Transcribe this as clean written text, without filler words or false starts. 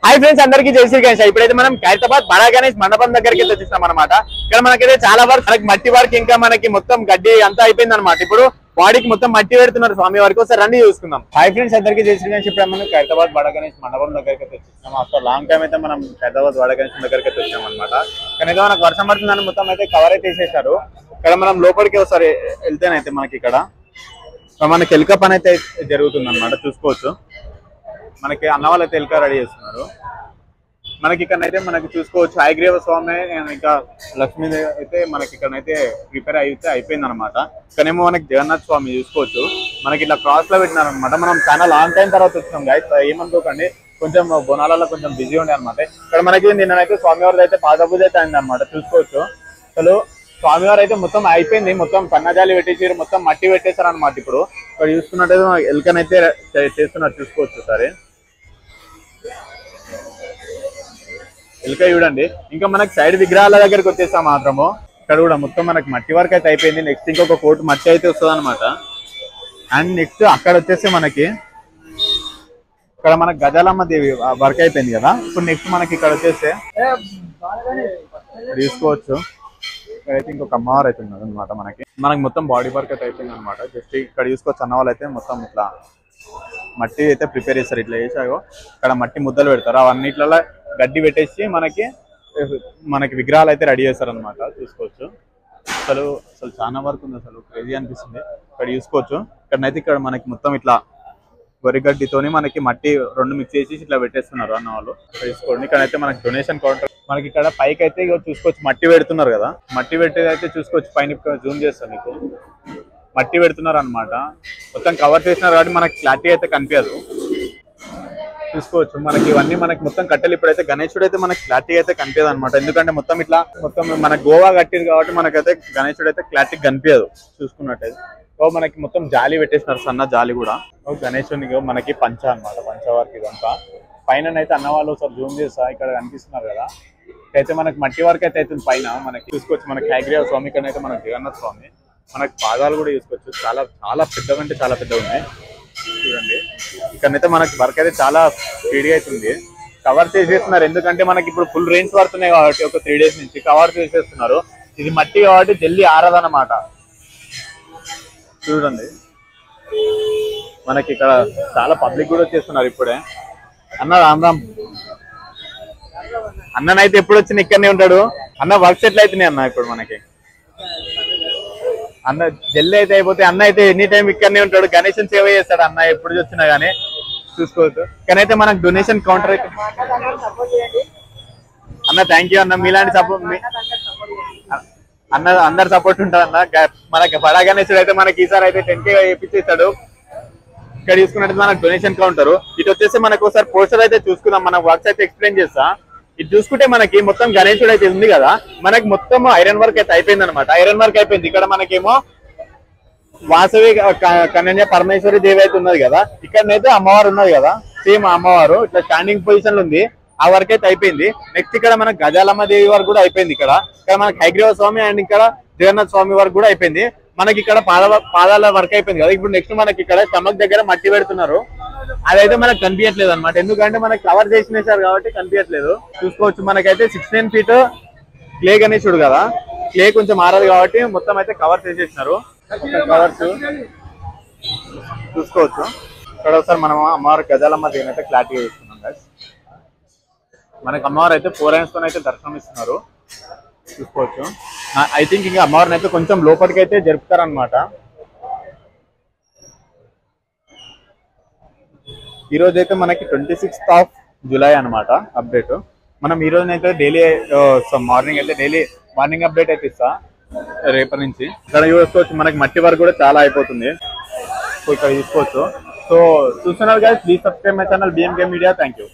Hi friends, అందరికీ జై శ్రీ గణేష్. ఇప్పుడైతే మనం ఖైరతాబాద్ బడా గణేష్ మండపం దగ్గరికి వచ్చేసాం అనమాట. ఇక్కడ మనకైతే చాలా వర్క్, మనకి మట్టి వర్క్, ఇంకా మనకి మొత్తం గడ్డి అంతా అయిపోయింది అనమాట. ఇప్పుడు బాడీకి మొత్తం మట్టి పెడుతున్నారు స్వామి వారికి. ఒకసారి రండి చూసుకుందాం. హాయ్ ఫ్రెండ్స్, అందరికీ జై శ్రీ గణేష్. ఇప్పుడు మనం ఖైరతాబాద్ బడా గణేష్ మండపం దగ్గరికి వచ్చేసాం. ఆఫ్టర్ లాంగ్ టైం అయితే మనం ఖైరతాబాద్ బడా గణేష్ దగ్గరికి వచ్చాం అనమాట. కానీ ఏదో మనకు వర్షం పడుతుందని మొత్తం అయితే కవర్ అయితే చేసేసారు. ఇక్కడ మనం లోపలికి ఒకసారి వెళ్తేనైతే మనకి ఇక్కడ మనకి ఎలుక పని అయితే జరుగుతుంది అనమాట. చూసుకోవచ్చు, మనకి అన్న వాళ్ళు అయితే ఎలుక రెడీ చేస్తున్నారు. మనకి ఇక్కడనైతే మనకి చూసుకోవచ్చు హయగ్రీవ స్వామి ఇంకా లక్ష్మీ అయితే మనకి ఇక్కడనైతే ప్రిపేర్ అయితే అయిపోయింది అనమాట. ఇక్కడేమో మనకి జగన్నాథ్ స్వామి చూసుకోవచ్చు, మనకి ఇట్లా క్రాస్ లో పెట్టినారు అనమాట. మనం చాలా లాంగ్ టైం తర్వాత వచ్చినాం గైస్, ఏమనుకోకండి, కొంచెం బోనాలలో కొంచెం బిజీ ఉండే అనమాట. ఇక్కడ మనకి నిన్నైతే స్వామివారిది అయితే పాద పూజ అయితే అయింది అనమాట. చూసుకోవచ్చు, అసలు స్వామివారు అయితే మొత్తం అయిపోయింది, మొత్తం పన్నజాలి పెట్టేసారు, మొత్తం మట్టి పెట్టేశారు అనమాట. ఇప్పుడు ఇక్కడ చూసుకున్నట్టయితే ఎలుకనైతే చేస్తున్నారు. చూసుకోవచ్చు సరే, ఎలుక చూడండి. ఇంకా మనకి సైడ్ విగ్రహాల దగ్గరికి వచ్చేసాం మాత్రము. ఇక్కడ కూడా మొత్తం మనకి మట్టి వర్క్ అయితే అయిపోయింది. నెక్స్ట్ ఇంకొక కోట్ మట్టి అయితే వస్తుంది అనమాట. అండ్ నెక్స్ట్ అక్కడ వచ్చేసి మనకి ఇక్కడ మనకి గజాలమ్మ దేవి వర్క్ అయిపోయింది కదా. ఇప్పుడు నెక్స్ట్ మనకి ఇక్కడ వచ్చేస్తే తీసుకోవచ్చు, ఇక్కడైతే ఇంకొక అమ్మవారు అయితే ఉన్నది అనమాట. మనకి మొత్తం బాడీ వర్క్ అయితే అయిపోయింది అనమాట. జస్ట్ ఇక్కడ చూసుకోవచ్చు, అన్న వాళ్ళు అయితే మొత్తం ఇట్లా మట్టి అయితే ప్రిపేర్ చేస్తారు. ఇట్లా చేసాగో ఇక్కడ మట్టి ముద్దలు పెడతారు, అవన్నిట్లలో గడ్డి పెట్టేసి మనకి విగ్రహాలు అయితే రెడీ చేస్తారు అనమాట. చూసుకోవచ్చు, అసలు చాలా వరకు ఉంది, అసలు క్రేజీ అనిపిస్తుంది. ఇక్కడ చూసుకోవచ్చు, ఇక్కడనైతే ఇక్కడ మనకి మొత్తం ఇట్లా వరిగడ్డితోని మనకి మట్టి రెండు మిక్స్ చేసి ఇట్లా పెట్టేస్తున్నారు అన్న వాళ్ళు. చూసుకోండి, ఇక్కడైతే మనకి డొనేషన్ కౌంటర్, మనకి ఇక్కడ పైకి అయితే చూసుకోవచ్చు మట్టి పెడుతున్నారు కదా. మట్టి పెట్టేది అయితే చూసుకోవచ్చు, పైన జూమ్ చేస్తాను మీకు, మట్టి పెడుతున్నారు అనమాట. మొత్తం కవర్ చేసినారు కాబట్టి మనకి క్లారిటీ అయితే కనిపించదు. చూసుకోవచ్చు, మనకి ఇవన్నీ మనకి మొత్తం కట్టెలు. ఇప్పుడైతే గణేశుడు అయితే మనకి క్లారిటీ అయితే కనిపించదు అనమాట, ఎందుకంటే మొత్తం ఇట్లా మొత్తం మన గోవా కట్టింది కాబట్టి మనకైతే గణేశుడు అయితే క్లారిటీ కనిపించదు. చూసుకున్నట్టయితే మనకి మొత్తం జాలి పెట్టేసినారు, సన్న జాలి కూడా. గణేశునికి మనకి పంచ అనమాట, పంచవర్క్ ఇదంతా. పైన అయితే అన్న వాళ్ళు ఒకసారి జూమ్ చేస్తా, ఇక్కడ కనిపిస్తున్నారు కదా. అయితే మనకి మట్టి వర్క్ అయితే అవుతుంది పైన. మనకి చూసుకోవచ్చు, మనకి హయగ్రీవ స్వామి, ఇక్కడైతే మనకి జగన్నాథ్ స్వామి. మనకి పాదాలు కూడా చూసుకోవచ్చు, చాలా చాలా పెద్దగా అంటే చాలా పెద్దగా ఉన్నాయి. చూడండి, ఇక్కడైతే మనకి వర్క్ అయితే చాలా స్పీడ్గా అవుతుంది. కవర్ చేసేస్తున్నారు, ఎందుకంటే మనకి ఇప్పుడు ఫుల్ రెయిన్స్ పడుతున్నాయి కాబట్టి ఒక 3 days నుంచి కవర్ చేసేస్తున్నారు. ఇది మట్టి కాబట్టి జల్దీ ఆరదన్నమాట. చూడండి, మనకి ఇక్కడ చాలా పబ్లిక్ కూడా వచ్చేస్తున్నారు ఇప్పుడే. అన్న రామ్ రామ్, అన్ననైతే ఎప్పుడు వచ్చిన ఇక్కడనే ఉంటాడు. అన్న వర్క్స్ ఎట్లా అవుతున్నాయి అన్న ఇప్పుడు మనకి? అన్న జల్లి అయితే అయిపోతే అన్న అయితే ఎనీ టైం ఇక్కడనే ఉంటాడు, గణేశన్ సేవ చేస్తాడు అన్న ఎప్పుడు వచ్చినా గానీ. చూసుకోవచ్చు, కానీ అయితే మనకు డొనేషన్ కౌంటర్ అయితే అన్న. థ్యాంక్ యూ అన్న, మీలాంటి సపోర్ట్ అన్న అందరు సపోర్ట్ ఉంటుంది అన్న. మనకి బడా గణేశుడు అయితే మనకి ఈసారి అయితే 10K వేయించేస్తాడు. ఇక్కడ చూసుకున్నట్టు మనకు డొనేషన్ కౌంటర్. ఇటు వచ్చేసి మనకు ఒకసారి పోస్టర్ అయితే చూసుకుందాం, మన వర్క్స్ అయితే ఎక్స్ప్లెయిన్ చేస్తా. ఇది చూసుకుంటే మనకి మొత్తం గణేశుడు అయితే ఉంది కదా, మనకి మొత్తం ఐరన్ వర్క్ అయితే అయిపోయింది అనమాట. ఐరన్ వర్క్ అయిపోయింది. ఇక్కడ మనకేమో వాసవి కన్య పరమేశ్వరి దేవి అయితే ఉన్నది కదా, ఇక్కడనైతే అమ్మవారు ఉన్నది కదా, సేమ్ అమ్మవారు ఇట్లా స్టాండింగ్ పొజిషన్ లో ఉంది. ఆ వర్క్ అయితే అయిపోయింది. నెక్స్ట్ ఇక్కడ మనకి గజాలమ్మ దేవి వరకు కూడా అయిపోయింది. ఇక్కడ మనకి హయగ్రీవ స్వామి అండ్ ఇక్కడ జగన్నాథ్ స్వామి వరకు కూడా అయిపోయింది. మనకి ఇక్కడ పాదాల వర్క్ అయిపోయింది కదా. ఇప్పుడు నెక్స్ట్ మనకి ఇక్కడ స్టమక్ దగ్గర మట్టి పెడుతున్నారు, అదైతే మనకు కనిపించట్లేదు అనమాట, ఎందుకంటే మనకి కవర్ చేసినేసారు కాబట్టి కనిపించట్లేదు. చూసుకోవచ్చు, మనకైతే 16 feet క్లే గణేశుడు కదా, క్లే కొంచెం మారదు కాబట్టి మొత్తం అయితే కవర్ చేసేసినారు. కవర్స్ చూసుకోవచ్చు. ఇక్కడ ఒకసారి మనం అమ్మవారి గజాలమ్మ దేని అయితే క్లారిటీగా చూస్తున్నాం గైస్. మనకి అమ్మవారు అయితే 4 hands తో అయితే దర్శనం ఇస్తున్నారు. చూసుకోవచ్చు, ఐ థింక్ ఇంకా అమ్మవారిని అయితే కొంచెం లోపలికి అయితే జరుపుతారనమాట. ఈ రోజు అయితే మనకి 26th July అనమాట అప్డేట్. మనం ఈ రోజునైతే డైలీ మార్నింగ్ అయితే డైలీ మార్నింగ్ అప్డేట్ అయితే ఇస్తా రేపటి నుంచి. ఇక్కడ చూసుకోవచ్చు, మనకి మట్టి వర్క్ కూడా చాలా అయిపోతుంది. సో ఇక్కడ చూసుకోవచ్చు. సో చూస్తున్నారు కదా, please subscribe my channel BMK Media. Thank you.